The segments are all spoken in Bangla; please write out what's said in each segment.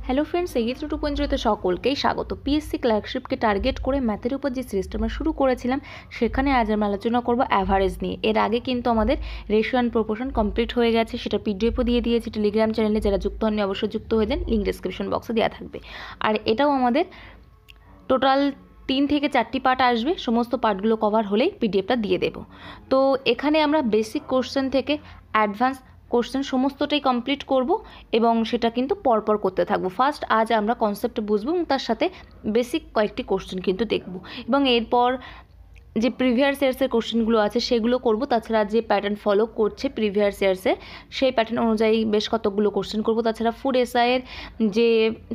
হ্যালো ফ্রেন্ডস, এগিয়ে টু পয়েন্ট সকলকেই স্বাগত। পিএসসি ক্লার্কশিপকে টার্গেট করে ম্যাথের উপর যে সিরিজটা আমরা শুরু করেছিলাম সেখানে আজ আমরা আলোচনা করব অ্যাভারেজ নিয়ে। এর আগে কিন্তু আমাদের রেশিও অ্যান্ড প্রপোর্শন কমপ্লিট হয়ে গেছে, সেটা পিডিএফও দিয়ে দিয়েছি টেলিগ্রাম চ্যানেলে। যারা যুক্ত হননি অবশ্যই যুক্ত হয়ে যান, লিঙ্ক ডিসক্রিপশন বক্সে দেওয়া থাকবে। আর এটাও আমাদের টোটাল 3 থেকে 4টি পার্ট আসবে, সমস্ত পার্টগুলো কভার হলেই পিডিএফটা দিয়ে দেবো। তো এখানে আমরা বেসিক কোশ্চেন থেকে অ্যাডভান্স কোশ্চেন সমস্তটাই কমপ্লিট করব এবং সেটা কিন্তু পরপর করতে থাকবো। ফার্স্ট আজ আমরা কনসেপ্ট বুঝবো এবং তার সাথে বেসিক কয়েকটি কোশ্চেন কিন্তু দেখব এবং এরপর যে প্রিভিয়াস ইয়ার্সের কোশ্চেনগুলো আছে সেগুলো করব। তাছাড়া যে প্যাটার্ন ফলো করছে প্রিভিয়াস ইয়ার্সে সেই প্যাটার্ন অনুযায়ী বেশ কতগুলো কোশ্চেন করব। তাছাড়া ফুড এসআইয়ের যে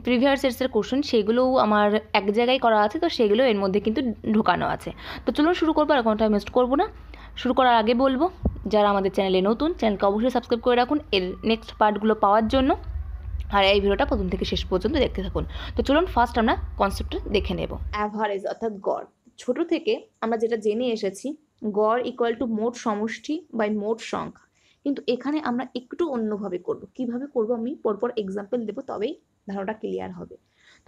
প্রিভিয়াস ইয়ার্সের কোশ্চেন সেগুলোও আমার এক জায়গায় করা আছে, তো সেগুলো এর মধ্যে কিন্তু ঢোকানো আছে। তো চলুন শুরু করবো, আর কোনো টাইম ওয়েস্ট করবো না। শুরু করার আগে বলবো, যারা আমাদের চ্যানেলে নতুন, চ্যানেলকে অবশ্যই সাবস্ক্রাইব করে রাখুন এর নেক্সট পার্টগুলো পাওয়ার জন্য, আর এই ভিডিওটা প্রথম থেকে শেষ পর্যন্ত দেখতে থাকুন। তো চলুন ফার্স্ট আমরা কনসেপ্টটা দেখে নেব। অ্যাভারেজ অর্থাৎ গড়। ছোট থেকে আমরা যেটা জেনে এসেছি, গড় ইকুয়াল টু মোট সমষ্টি বাই মোট সংখ্যা, কিন্তু এখানে আমরা একটু অন্যভাবে করব। কিভাবে করব আমি পরপর এক্সাম্পল দেবো, তবেই ধারণাটা ক্লিয়ার হবে।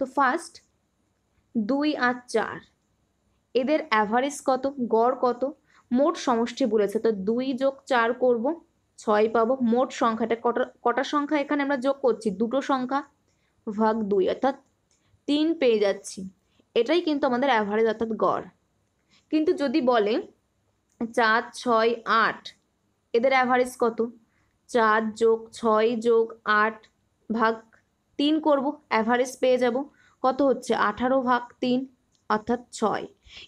তো ফার্স্ট 2 আর 4 এদের অ্যাভারেজ কত, গড় কত, মোট সমষ্টি বলেছে, তো 2 যোগ 4 করব, 6 পাবো। মোট সংখ্যাটা কটা সংখ্যা এখানে আমরা যোগ করছি, দুটো সংখ্যা, ভাগ 2 অর্থাৎ 3 পেয়ে যাচ্ছি। এটাই কিন্তু আমাদের অ্যাভারেজ অর্থাৎ গড়। কিন্তু যদি বলে 4, 6, 8 এদের অ্যাভারেজ কত, 4 যোগ 6 যোগ 8 ভাগ 3 করব, অ্যাভারেজ পেয়ে যাব কত হচ্ছে 18 ভাগ 3 অর্থাৎ 6।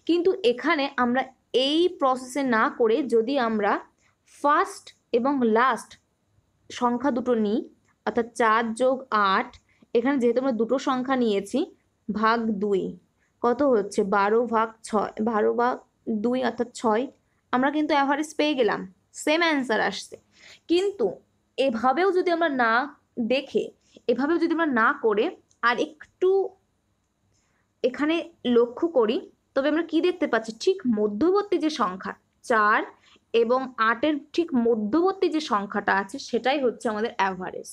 কিন্তু এখানে আমরা এই প্রসেসে না করে যদি আমরা ফার্স্ট এবং লাস্ট সংখ্যা দুটো নিই, অর্থাৎ 4 যোগ 8, এখানে যেহেতু আমরা দুটো সংখ্যা নিয়েছি, ভাগ 2 কত হচ্ছে 12 ভাগ 6, 12 ভাগ 2 অর্থাৎ 6, আমরা কিন্তু অ্যাভারেজ পেয়ে গেলাম, সেম অ্যান্সার আসছে। কিন্তু এভাবেও যদি আমরা না দেখে, এভাবেও যদি আমরা না করে আর একটু এখানে লক্ষ্য করি, তবে আমরা কি দেখতে পাচ্ছি, ঠিক মধ্যবর্তী যে সংখ্যা 4 এবং 8-এর ঠিক মধ্যবর্তী যে সংখ্যাটা আছে সেটাই হচ্ছে আমাদের অ্যাভারেজ।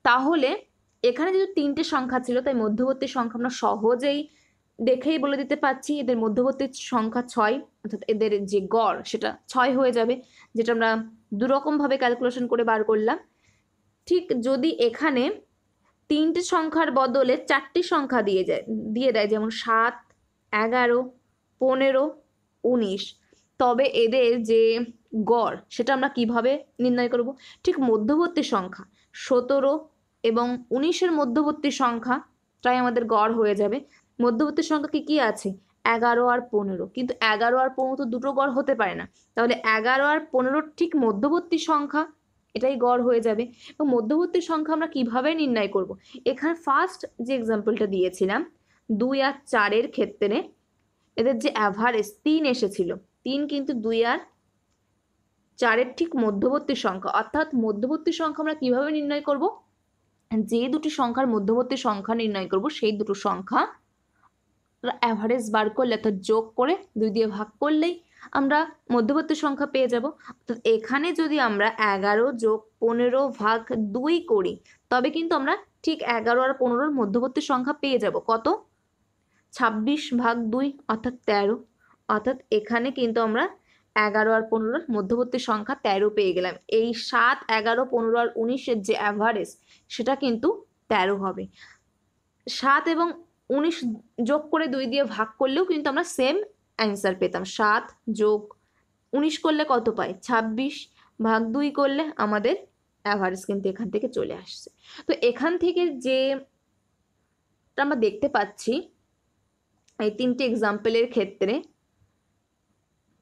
তাহলে এখানে যেহেতু 3টে সংখ্যা ছিল, তাই মধ্যবর্তী সংখ্যা আমরা সহজেই দেখেই বলে দিতে পারছি এদের মধ্যবর্তী সংখ্যা 6, অর্থাৎ এদের যে গড় সেটা 6 হয়ে যাবে, যেটা আমরা দুরকমভাবে ক্যালকুলেশন করে বার করলাম। ঠিক যদি এখানে 3টে সংখ্যার বদলে 4টি সংখ্যা দিয়ে দেয়, যেমন 7, 11, 15, 19, তবে এদের যে গড় সেটা আমরা কিভাবে নির্ণয় করব, ঠিক মধ্যবর্তী সংখ্যা 17 এবং 19-এর মধ্যবর্তী সংখ্যাটাই আমাদের গড় হয়ে যাবে। মধ্যবর্তী সংখ্যা কি আছে, 11 আর 15, কিন্তু 11 আর 15 তো দুটো গড় হতে পারে না, তাহলে 11 আর 15 ঠিক মধ্যবর্তী সংখ্যা, এটাই গড় হয়ে যাবে। এবং মধ্যবর্তী সংখ্যা আমরা কিভাবে নির্ণয় করব, এখানে ফার্স্ট যে এক্সাম্পলটা দিয়েছিলাম 2 আর 4-এর ক্ষেত্রে এদের যে অ্যাভারেজ 3 এসেছিল, 3 কিন্তু 2 আর 4-এর ঠিক মধ্যবর্তী সংখ্যা, অর্থাৎ মধ্যবর্তী সংখ্যা আমরা কিভাবে নির্ণয় করব, যে দুটি সংখ্যার মধ্যবর্তী সংখ্যা নির্ণয় করব সেই দুটো সংখ্যা অ্যাভারেজ বার করলে, অর্থাৎ যোগ করে 2 দিয়ে ভাগ করলেই আমরা মধ্যবর্তী সংখ্যা পেয়ে যাব। অর্থাৎ এখানে যদি আমরা 11 যোগ 15 ভাগ 2 করি, তবে কিন্তু আমরা ঠিক 11 আর 15-র মধ্যবর্তী সংখ্যা পেয়ে যাব কত, 26 ভাগ 2 অর্থাৎ 13। অর্থাৎ এখানে কিন্তু আমরা 11 আর 15-র মধ্যবর্তী সংখ্যা 13 পেয়ে গেলাম। এই 7, 11, 15 আর 19-এর যে অ্যাভারেজ সেটা কিন্তু 13 হবে। 7 এবং 19 যোগ করে 2 দিয়ে ভাগ করলেও কিন্তু আমরা সেম অ্যান্সার পেতাম। 7 যোগ 19 করলে কত পাই, 26 ভাগ 2 করলে আমাদের অ্যাভারেজ কিন্তু এখান থেকে চলে আসছে। তো এখান থেকে যে আমরা দেখতে পাচ্ছি এই 3টে এক্সাম্পলের ক্ষেত্রে,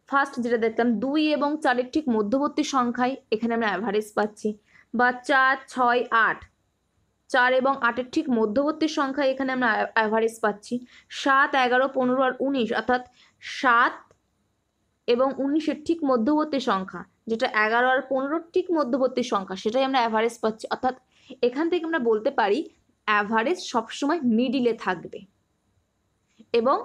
ফার্স্ট যেটা দেখলাম 2 এবং 4-এর ঠিক মধ্যবর্তী সংখ্যায় এখানে আমরা অ্যাভারেজ পাচ্ছি, বা 4, 6, 8, 4 এবং 8-এর ঠিক মধ্যবর্তী সংখ্যা এখানে আমরা অ্যাভারেজ পাচ্ছি। 7, 11, 15 আর 19, অর্থাৎ 7 এবং 19-এর ঠিক মধ্যবর্তী সংখ্যা, যেটা 11 আর 15-র ঠিক মধ্যবর্তী সংখ্যা, সেটাই আমরা অ্যাভারেজ পাচ্ছি। অর্থাৎ এখান থেকে আমরা বলতে পারি অ্যাভারেজ সবসময় মিডিলে থাকবে এবং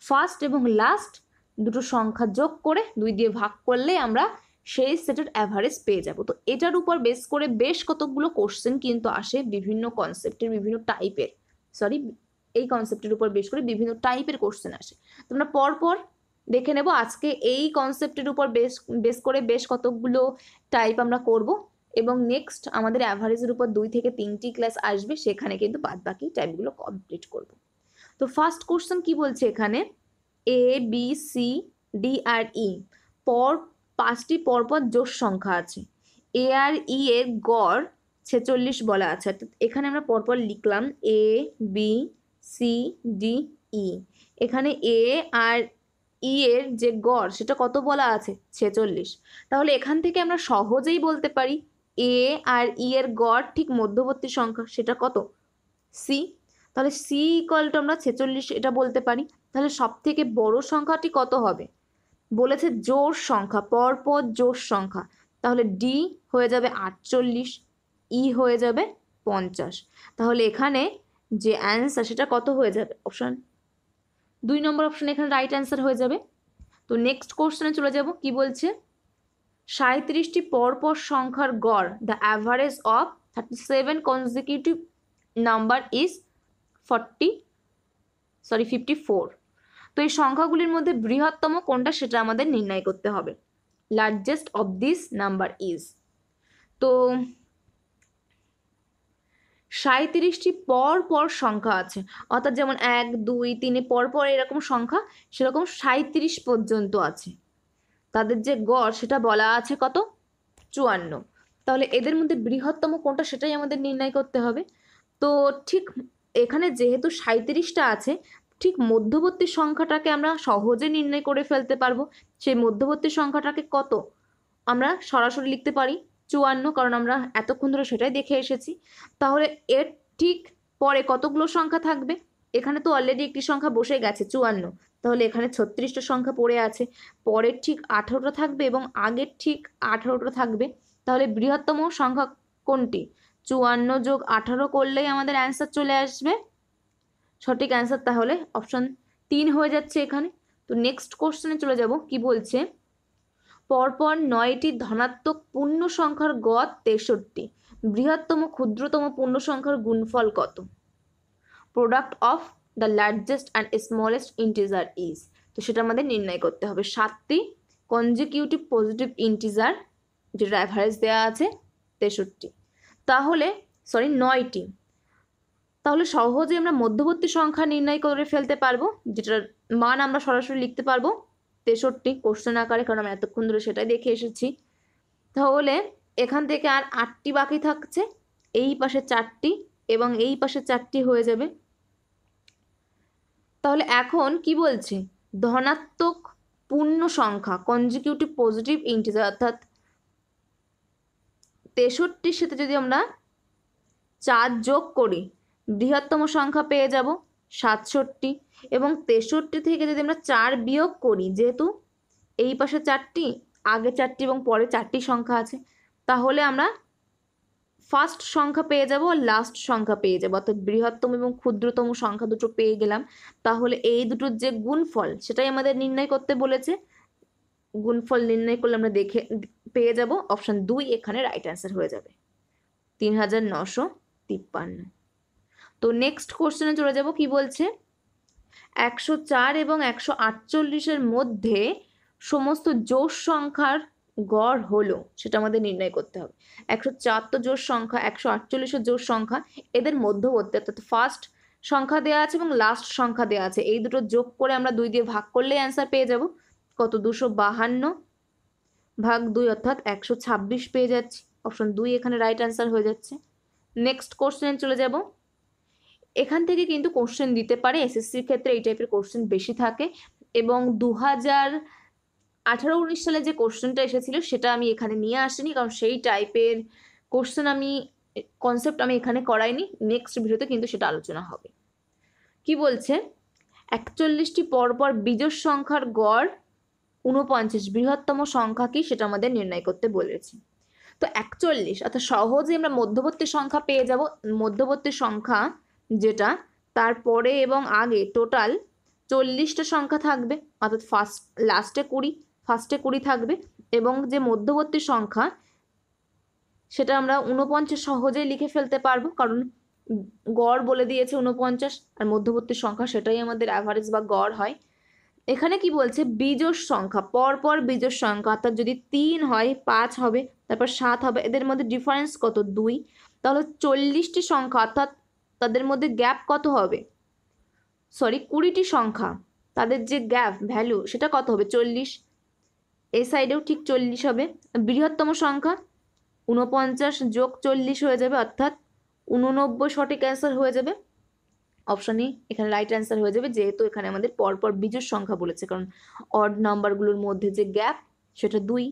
ফার্স্ট এবং লাস্ট দুটো সংখ্যা যোগ করে 2 দিয়ে ভাগ করলে আমরা সেই সেটের অ্যাভারেজ পেয়ে যাব। তো এটার উপর বেস করে বেশ কতগুলো কোশ্চেন কিন্তু আসে বিভিন্ন কনসেপ্টের, বিভিন্ন টাইপের, এই কনসেপ্টের উপর বেস করে বিভিন্ন টাইপের কোশ্চেন আসে। তোমরা পরপর দেখে নেব আজকে এই কনসেপ্টের উপর বেস করে বেশ কতগুলো টাইপ আমরা করব, এবং নেক্সট আমাদের অ্যাভারেজের উপর 2 থেকে 3টি ক্লাস আসবে, সেখানে কিন্তু বাদবাকি টাইপগুলো কমপ্লিট করব। তো ফার্স্ট কোশ্চেন কি বলছে এখানে, এ বি সি ডি আর ই পর 5টি পরপর জোড় সংখ্যা আছে, এ আর ই এর গড় 46 বলা আছে। অর্থাৎ এখানে আমরা পরপর লিখলাম A B C D E, এখানে এ আর ই এর যে গড় সেটা কত বলা আছে 46। তাহলে এখান থেকে আমরা সহজেই বলতে পারি এ আর ই এর গড় ঠিক মধ্যবর্তী সংখ্যা, সেটা কত সি। তাহলে সি ইকুয়াল টু আমরা 46 এটা বলতে পারি। তাহলে সব থেকে বড় সংখ্যাটি কত হবে, বলেছে জোড় সংখ্যা, পরপর জোড় সংখ্যা, তাহলে ডি হয়ে যাবে 48, ই হয়ে যাবে 50। তাহলে এখানে যে অ্যান্সার সেটা কত হয়ে যাবে, অপশন 2 নম্বর অপশন এখানে রাইট অ্যান্সার হয়ে যাবে। তো নেক্সট কোশ্চেনে চলে যাব, কি বলছে 37টি পরপর সংখ্যার গড়, the average of 37 consecutive number is 54। তো এই সংখ্যাগুলির মধ্যে বৃহত্তম কোনটা সেটা আমাদের নির্ণয় করতে হবে। Largest of this number is, তো 37টি পর সংখ্যা আছে, অর্থাৎ যেমন 1 2 3 পরপর এরকম সংখ্যা, সেরকম 37 পর্যন্ত আছে। তাদের যে গড় সেটা বলা আছে কত 54। তাহলে এদের মধ্যে বৃহত্তম কোনটা সেটাই আমাদের নির্ণয় করতে হবে। তো ঠিক এখানে যেহেতু 37টা আছে, ঠিক মধ্যবর্তী সংখ্যাটাকে আমরা সহজে নির্ণয় করে ফেলতে পারবো। সেই মধ্যবর্তী সংখ্যাটাকে কত আমরা সরাসরি লিখতে পারি 54, কারণ আমরা এতক্ষণ ধরে সেটাই দেখে এসেছি। তাহলে এর ঠিক পরে কতগুলো সংখ্যা থাকবে, এখানে তো অলরেডি একটি সংখ্যা বসে গেছে 54, তাহলে এখানে 36টা সংখ্যা পড়ে আছে, পরের ঠিক 18টা থাকবে এবং আগের ঠিক 18টা থাকবে। তাহলে বৃহত্তম সংখ্যা কোনটি, 54 যোগ 18 করলেই আমাদের অ্যান্সার চলে আসবে। সঠিক অ্যান্সার তাহলে অপশন 3 হয়ে যাচ্ছে এখানে। তো নেক্সট কোশ্চেনে চলে যাব, কি বলছে পরপর 9টি ধনাত্মক পূর্ণ সংখ্যার গড় 63, বৃহত্তম ক্ষুদ্রতম পূর্ণ সংখ্যার গুণফল কত, product of the largest and smallest integer is. তো সেটা আমাদের নির্ণয় করতে হবে। 7টি কনজিকিউটিভ পজিটিভ ইন্টিজার যেটা অ্যাভারেজ দেওয়া আছে 63, তাহলে 9টি, তাহলে সহজে আমরা মধ্যবর্তী সংখ্যা নির্ণয় করে ফেলতে পারবো, যেটার মান আমরা সরাসরি লিখতে পারবো 63 কোশ্চেন আকারে, কারণ আমরা এতক্ষণ ধরে সেটাই দেখে এসেছি। তাহলে এখান থেকে আর 8টি বাকি থাকছে, এই পাশে 4টি এবং এই পাশে 4টি হয়ে যাবে। তাহলে এখন কি বলছে, ধনাত্মক পূর্ণ সংখ্যা কনজিকিউটিভ পজিটিভ ইন্টিজার, অর্থাৎ 63-র সাথে যদি আমরা 4 যোগ করি বৃহত্তম সংখ্যা পেয়ে যাব 67, এবং 63 থেকে যদি আমরা 4 বিয়োগ করি, যেহেতু এই পাশে 4টি আগে 4টি এবং পরে 4টি সংখ্যা আছে, তাহলে আমরা ফার্স্ট সংখ্যা পেয়ে যাব আর লাস্ট সংখ্যা পেয়ে যাব, অর্থাৎ বৃহত্তম এবং ক্ষুদ্রতম সংখ্যা দুটো পেয়ে গেলাম। তাহলে এই দুটোর যে গুণফল সেটাই আমাদের নির্ণয় করতে বলেছে। গুণফল নির্ণয় করলে আমরা পেয়ে যাব অপশন 2 এখানে রাইট অ্যান্সার হয়ে যাবে 3953। তো নেক্সট কোশ্চেনে চলে যাব, কি বলছে 104 এবং 148-এর মধ্যে সমস্ত জোড় সংখ্যার গড় হলো, সেটা আমাদের নির্ণয় করতে হবে। 104 তো জোড় সংখ্যা, 148 জোড় সংখ্যা, এদের মধ্যবর্তী অর্থাৎ ফার্স্ট সংখ্যা দেওয়া আছে এবং লাস্ট সংখ্যা দেওয়া আছে, এই দুটো যোগ করে আমরা 2 দিয়ে ভাগ করলেই অ্যান্সার পেয়ে যাব কত, 252 ভাগ 2 অর্থাৎ 126 পেয়ে যাচ্ছি। অপশন 2 এখানে রাইট অ্যান্সার হয়ে যাচ্ছে। নেক্সট কোশ্চেনে চলে যাব, এখান থেকে কিন্তু কোশ্চেন দিতে পারে, এসএসসির ক্ষেত্রে এই টাইপের কোশ্চেন বেশি থাকে, এবং 2018-19 সালে যে কোশ্চেনটা এসেছিল সেটা আমি এখানে নিয়ে আসিনি, কারণ সেই টাইপের কোশ্চেন কনসেপ্ট আমি এখানে করাইনি। নেক্সট ভিডিওতে কিন্তু সেটা আলোচনা হবে। কি বলছে 41টি পরপর বিজোড় সংখ্যার গড় 49, বৃহত্তম সংখ্যা কি সেটা আমাদের নির্ণয় করতে বলেছি। তো 41 অর্থাৎ সহজে আমরা মধ্যবর্তী সংখ্যা পেয়ে যাব, মধ্যবর্তী সংখ্যা যেটা তারপরে এবং আগে টোটাল 40টা সংখ্যা থাকবে, অর্থাৎ ফার্স্টে 20 থাকবে এবং যে মধ্যবর্তী সংখ্যা সেটা আমরা 49 সহজেই লিখে ফেলতে পারবো, কারণ গড় বলে দিয়েছে 49, আর মধ্যবর্তী সংখ্যা সেটাই আমাদের অ্যাভারেজ বা গড় হয়। এখানে কি বলছে, বিজোড় সংখ্যা, পরপর বিজোড় সংখ্যা, অর্থাৎ যদি 3 হয় 5 হবে, তারপর 7 হবে, এদের মধ্যে ডিফারেন্স কত, 2, তাহলে 40টি সংখ্যা, অর্থাৎ তাদের মধ্যে গ্যাপ কত হবে, 20টি সংখ্যা, তাদের যে গ্যাপ ভ্যালু সেটা কত হবে, 40। এই সাইডেও ঠিক 40 হবে। বৃহত্তম সংখ্যা 49 যোগ 40 হয়ে যাবে, অর্থাৎ 89 সঠিক অ্যান্সার হয়ে যাবে। অপশানই এখানে রাইট অ্যান্সার হয়ে যাবে, যেহেতু এখানে আমাদের পরপর বিজোড় সংখ্যা বলেছে, কারণ অড নাম্বারগুলোর মধ্যে যে গ্যাপ সেটা 2।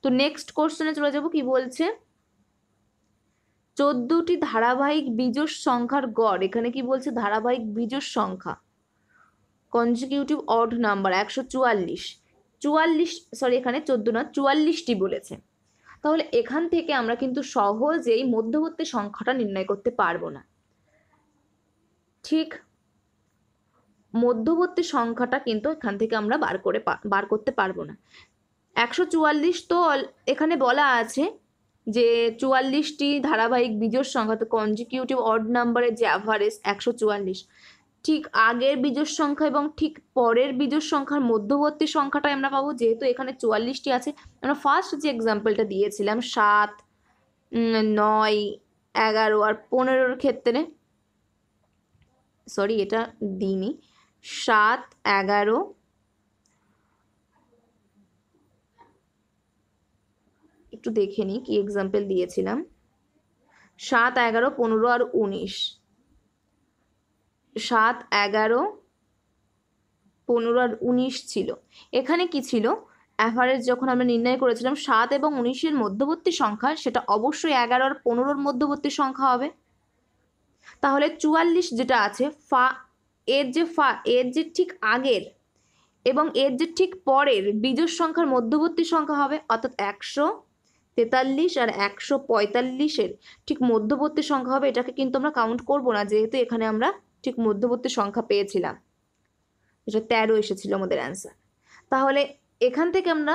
তো নেক্সট কোশ্চেনে চলে যাব, কি বলছে, 14টি ধারাবাহিক বিজোড় সংখ্যার গড়। এখানে কি বলছে, ধারাবাহিক বিজোড় সংখ্যা কনজিকিউটিভ অড নাম্বার 144, সরি এখানে 14 না 44টি বলেছে। তাহলে এখান থেকে আমরা কিন্তু সহজেই মধ্যবর্তী সংখ্যাটা নির্ণয় করতে পারবো না। ঠিক মধ্যবর্তী সংখ্যাটা কিন্তু এখান থেকে আমরা বার করতে পারবো না। 144 তো এখানে বলা আছে যে 44টি ধারাবাহিক বিজোড় সংখ্যা, তো কনজিকিউটিভ অড নাম্বারের যে অ্যাভারেজ 144, ঠিক আগের বিজোড় সংখ্যা এবং ঠিক পরের বিজোড় সংখ্যার মধ্যবর্তী সংখ্যাটাই আমরা পাবো। যেহেতু এখানে 44টি আছে, আমরা ফার্স্ট যে এক্সাম্পলটা দিয়েছিলাম 7, 9, 11 আর 15-র ক্ষেত্রে, সরি এটা দিইনি, 7, 11, একটু দেখে নিই কি এক্সাম্পল দিয়েছিলাম, 7, 11, 15 আর 19, 7, 11, 15 আর 19 ছিল। এখানে কি ছিল, অ্যাভারেজ যখন আমরা নির্ণয় করেছিলাম 7 এবং 19-এর মধ্যবর্তী সংখ্যা, সেটা অবশ্যই 11 আর 15-র মধ্যবর্তী সংখ্যা হবে। তাহলে 44 যেটা আছে, এর যে ঠিক আগের এবং এর যে ঠিক পরের বিজোড় সংখ্যার মধ্যবর্তী সংখ্যা হবে, অর্থাৎ 143 আর 145-এর ঠিক মধ্যবর্তী সংখ্যা হবে। এটাকে কিন্তু আমরা কাউন্ট করব না, যেহেতু এখানে আমরা ঠিক মধ্যবর্তী সংখ্যা পেয়েছিলাম, এটা 13 এসেছিল আমাদের অ্যান্সার। তাহলে এখান থেকে আমরা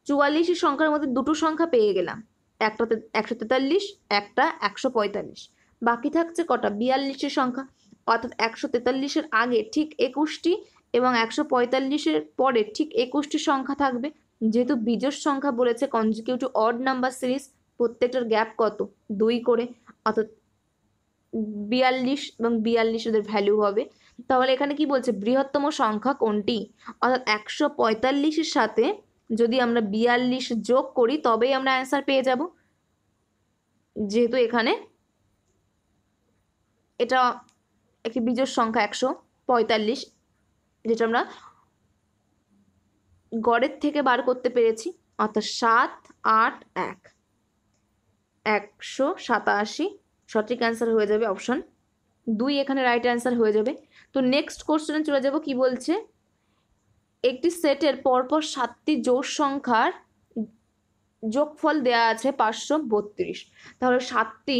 44 সংখ্যার মধ্যে দুটো সংখ্যা পেয়ে গেলাম, একটা 143, একটা 145, বাকি থাকছে কটা, 42 সংখ্যা, অর্থাৎ 143-এর আগে ঠিক 21টি এবং 145-এর পরে ঠিক 21টি সংখ্যা থাকবে। যেহেতু বিজোড় সংখ্যা বলেছে, কনজিকিউটিভ অড নাম্বার সিরিজ, প্রত্যেকটার গ্যাপ কত, 2 করে, অর্থাৎ 42 এবং 42 এদের ভ্যালু হবে। তাহলে এখানে কি বলছে, বৃহত্তম সংখ্যা কোনটি, অর্থাৎ 145-এর সাথে যদি আমরা 42 যোগ করি তবেই আমরা অ্যান্সার পেয়ে যাব। যেহেতু এখানে এটা একটি বিজোড় সংখ্যা 145, যেটা আমরা গড়ের থেকে বার করতে পেরেছি, অর্থাৎ 7, 8, 1, 187 সঠিক অ্যান্সার হয়ে যাবে, অপশন 2 এখানে রাইট অ্যান্সার হয়ে যাবে। তো নেক্সট কোশ্চেনে চলে যাব, কি বলছে, একটি সেটের পরপর 7টি জোড় সংখ্যার যোগফল দেয়া আছে 532। তাহলে 7টি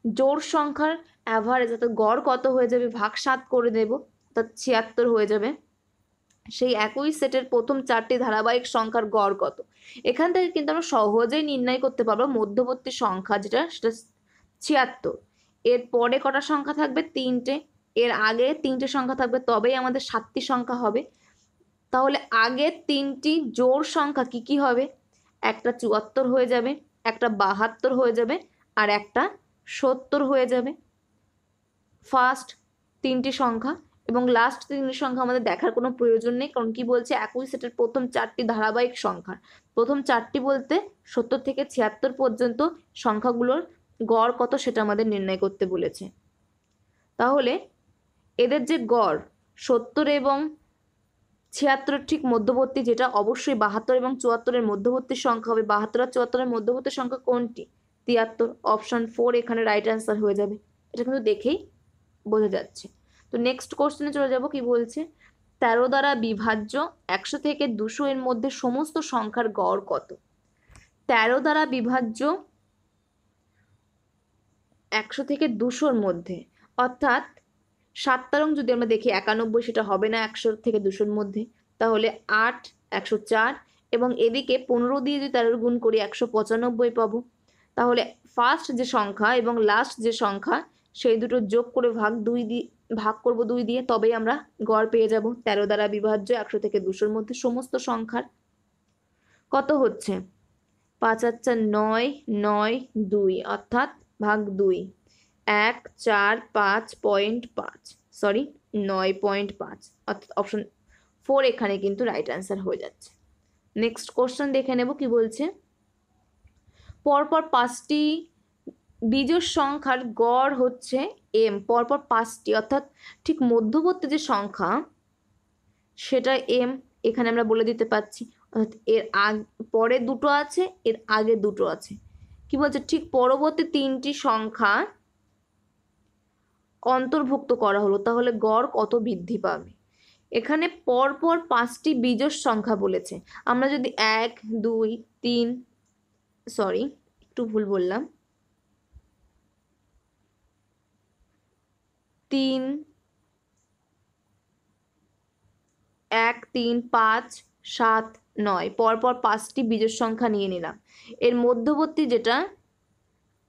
জোড় সংখ্যার অ্যাভারেজ, অর্থাৎ গড় কত হয়ে যাবে, ভাগ 7 করে দেব, অর্থাৎ 76 হয়ে যাবে। সেই একই সেটের প্রথম 4টি ধারাবাহিক সংখ্যার গড় কত। এখান থেকে কিন্তু আমরা সহজেই নির্ণয় করতে পারবো মধ্যবর্তী সংখ্যা যেটা, সেটা 76। এর পরে কটা সংখ্যা থাকবে, 3টে, এর আগে 3টে সংখ্যা থাকবে, তবেই আমাদের 7টি সংখ্যা হবে। তাহলে আগের 3টি জোড় সংখ্যা কি কি হবে, একটা 74 হয়ে যাবে, একটা 72 হয়ে যাবে, আর একটা 70 হয়ে যাবে, ফার্স্ট 3টি সংখ্যা। এবং লাস্ট 3টি সংখ্যা আমাদের দেখার কোনো প্রয়োজন নেই, কারণ কি বলছে, একই সেটের প্রথম 4টি ধারাবাহিক সংখ্যা, প্রথম 4টি বলতে 70 থেকে 76 পর্যন্ত সংখ্যাগুলোর গড় কত সেটা আমাদের নির্ণয় করতে বলেছে। তাহলে এদের যে গড় 70 এবং 76-এর ঠিক মধ্যবর্তী, যেটা অবশ্যই 72 এবং 74-এর মধ্যবর্তী সংখ্যা হবে। 72 আর 74-এর মধ্যবর্তী সংখ্যা কোনটি, 73, অপশন 4 এখানে রাইট অ্যান্সার হয়ে যাবে। এটা কিন্তু দেখেই বোঝা যাচ্ছে। তো নেক্সট কোশ্চেনে চলে যাব, কি বলছে, 13 দ্বারা বিভাজ্য 100 থেকে 200 এর মধ্যে সমস্ত সংখ্যার গড় কত। 13 দ্বারা বিভাজ্য 100 থেকে 200-র মধ্যে, অর্থাৎ 7 তারং যদি আমরা দেখি 91, সেটা হবে না 100 থেকে 200-র মধ্যে। তাহলে 8, 104 এবং এদিকে 15 দিয়ে যদি 13 গুণ করি 195 পাবো। তাহলে ফার্স্ট যে সংখ্যা এবং লাস্ট যে সংখ্যা সেই দুটো যোগ করে ভাগ করব 2 দিয়ে, তবেই আমরা গড় পেয়ে যাব। 13 দ্বারা বিভাজ্য 100 থেকে 200-র মধ্যে সমস্ত সংখ্যার কত হচ্ছে 5 আর 4 9, 9, 2 অর্থাৎ ভাগ 2, 1 4 5.5 সরি 9.5 অর্থাৎ অপশন 4 এখানে কিন্তু রাইট অ্যান্সার হয়ে যাচ্ছে। নেক্সট কোশ্চেন দেখে নেব কি বলছে। পরপর 5টি বিজোড় সংখ্যার গড় হচ্ছে m, পরপর 5টি অর্থাৎ ঠিক মধ্যবর্তী যে সংখ্যা সেটা m, এখানে আমরা বলে দিতে পারছি। অর্থাৎ এর পরে দুটো আছে, এর আগে দুটো আছে। কি বলছে, ঠিক পরবর্তী 3টি সংখ্যা অন্তর্ভুক্ত করা হলো, তাহলে গড় কত বৃদ্ধি পাবে। এখানে পরপর 5টি বিজোড় সংখ্যা বলেছে। আমরা যদি 1 2 3 সরি একটু ভুল বললাম 3 1 3 5 7 9 পরপর 5টি বিজোড় সংখ্যা নিয়ে নিলাম। এর মধ্যবর্তী যেটা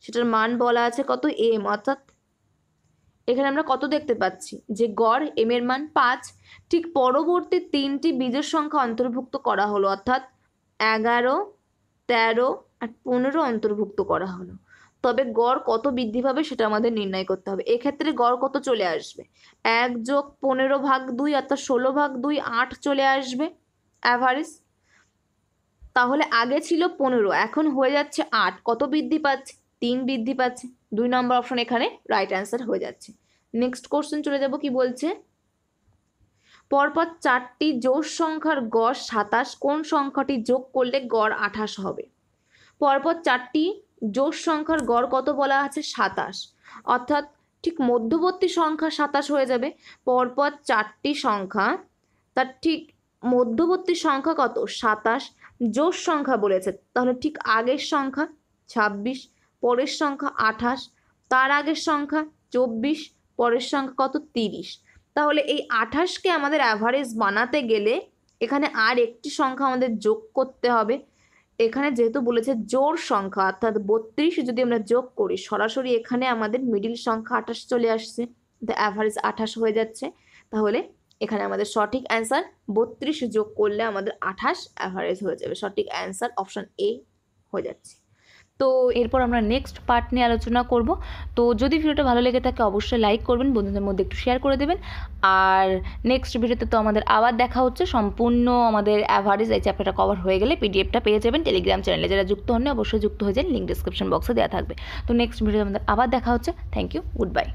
সেটার মান বলা আছে কত m, অর্থাৎ এখানে আমরা কত দেখতে পাচ্ছি যে গড় m এর মান 5। ঠিক পরবর্তী 3টি বিজোড় সংখ্যা অন্তর্ভুক্ত করা হলো, অর্থাৎ 11 13 আর 15 অন্তর্ভুক্ত করা হলো, তবে গড় কত বৃদ্ধি পাবে সেটা আমাদের নির্ণয় করতে হবে। এক্ষেত্রে গড় কত চলে আসবে 1 যোগ 15 ভাগ 2 অর্থাৎ 16 ভাগ 2 8 চলে আসবে অ্যাভারেজ। তাহলে আগে ছিল 15, এখন হয়ে যাচ্ছে 8, কত বৃদ্ধি পাচ্ছে 3 বৃদ্ধি পাচ্ছে। 2 নম্বর অপশন এখানে রাইট অ্যান্সার হয়ে যাচ্ছে। নেক্সট কোশ্চেন চলে যাব কি বলছে। পরপর 4টি জোড় সংখ্যার গড় 27, কোন সংখ্যাটি যোগ করলে গড় 28 হবে। পরপর 4টি জোড় সংখ্যার গড় কত বলা আছে 27, অর্থাৎ ঠিক মধ্যবর্তী সংখ্যা 27 হয়ে যাবে। পরপর 4টি সংখ্যা, তার ঠিক মধ্যবর্তী সংখ্যা কত 27, জোড় সংখ্যা বলেছে, তাহলে ঠিক আগের সংখ্যা 26, পরের সংখ্যা 28, তার আগের সংখ্যা 24, পরের সংখ্যা কত 30। তাহলে এই 28কে আমাদের অ্যাভারেজ বানাতে গেলে এখানে আর একটি সংখ্যা আমাদের যোগ করতে হবে। এখানে যেহেতু বলেছে জোড় সংখ্যা অর্থাৎ 32, যদি আমরা যোগ করি সরাসরি এখানে আমাদের মিডিল সংখ্যা 28 চলে আসছে, অ্যাভারেজ 28 হয়ে যাচ্ছে। তাহলে এখানে আমাদের সঠিক অ্যান্সার 32 যোগ করলে আমাদের 28 অ্যাভারেজ হয়ে যাবে। সঠিক অ্যান্সার অপশন এ হয়ে যাচ্ছে। তো এরপর আমরা নেক্সট পার্ট নিয়ে আলোচনা করব। তো যদি ভিডিওটা ভালো লেগে থাকে অবশ্যই লাইক করবেন, বন্ধুদের মধ্যে একটু শেয়ার করে দেবেন। আর নেক্সট ভিডিওতে তো আমাদের আবার দেখা হচ্ছে। সম্পূর্ণ আমাদের অ্যাভারেজ এই চ্যাপ্টারটা কভার হয়ে গেলে পিডিএফটা পেয়ে যাবেন টেলিগ্রাম চ্যানেলে। যারা যুক্ত হন অবশ্যই যুক্ত হয়ে যান, লিঙ্ক ডিসক্রিপশন বক্সে দেওয়া থাকবে। তো নেক্সট ভিডিওতে আমাদের আবার দেখা হচ্ছে। Thank you, good bye.